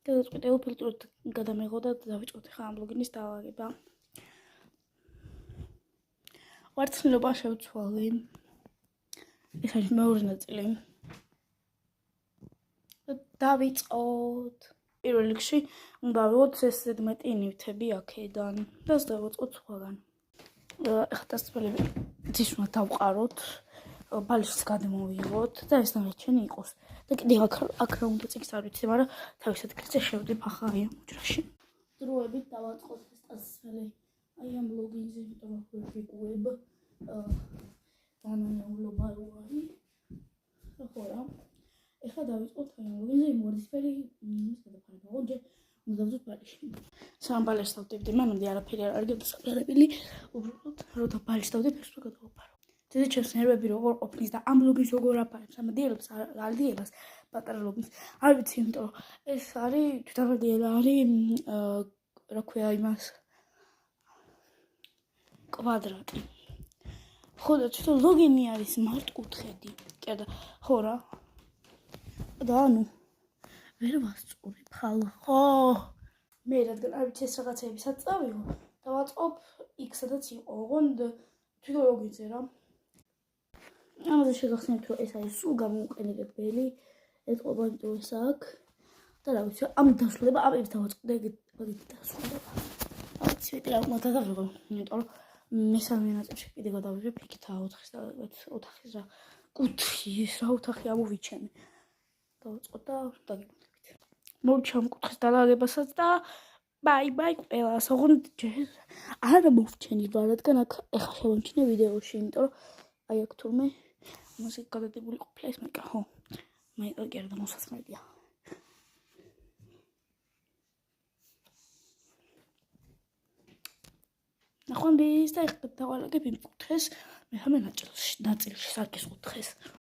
გადაწყვიტე უფილტროდ გადამეღო და დავიწყოთ ხა ამ ლოგინის დაალაგება. ვარცხნილობა შევცვალე. ეს არის მეორე ნაწილი. დავიწყოთ. პირველ რიგში უნდა ვიღოთ ეს ზედმეტი ნივთები აქედან და დავიწყოთ სხვაგან. ეხლა დასწრებები ძისმა დავყაროთ. ბალიშს გადმოვიღოთ და ეს ნაჩვენი იყოს. და კიდე აქ რა უნდა წიგს არ ვიცი, მაგრამ თავის ადგილზე შევდებ ახლა აი ამ უჯრაში. დროებით დავაწყოთ ეს დასწრებელი აი ამ ლოგინზე, იმიტომ რომ ვიგუებ დანანეულობა რო არის. ხო რა. ეხლა დავიწყოთ აი ამ ლოგინზე იმ ვარდისფერი ის გადაფარება. ოჯე უნდა დავძოთ ბალიში. სამ ბალიშს დავდებდი, მანამდე არაფერი არ არის გადასაყარებელი. უბრალოდ როდა ბალიშს დავდებ, ეს რო გადავაფარო. ძეძი ჩემს ნერვები როგორ ყოფნის და ამ ლოგინს როგორ აფარებს, ამ დიელებს ალდიელას პატარა ლოგინს. არ ვიცი, იმიტომ რომ ეს არის თვითამდიელა არის რა ქვია იმას კვადრატი. ხო და თვითონ ლოგინი არის მართკუთხედი. კედა, ხო რა. და ანუ ვერ ვასწორებ ხალხო. ხო. მე რადგან არ ვიცი ეს რაღაცეებისაც წავიღო, დავაწყობ X სადაც იყო, ოღონდ თვითონ ლოგინზე რა. ამაზე შეგახსენებთ, რომ ეს არის სულ გამოუყენებელი. ეთყობა იმიტომ ეს აქ. და რა ვიცი, ამ დასრულება ამებს დავაწყდე ეგეთ დასრულება. არ ვიცი, მეტი რა უნდა დავიღო, იმიტომ რომ მესამე ნაწილში კიდე გადავიღებ იქითაა 4-ის და 4-ის რა კუთხის რა ოთახი ამოვიჩენე. დავაწყოთ და დაგიგულებით. მოვჩა ამ კუთხის დალაგებასაც და ბაი ყველას. ოღონდ არ მოვჩენილ, რადგან აქ ეხა შევამჩნე ვიდეოში, იმიტომ რომ აი აქ თურმე ამაზე გადადებული ყოფილა ეს მაიკა, ხო. მაიკა კი არა და მოსასმელია. ნახვამდის და ეხლა დავალაგებ იმ კუთხეს მესამე ნაწილში, საკის კუთხეს.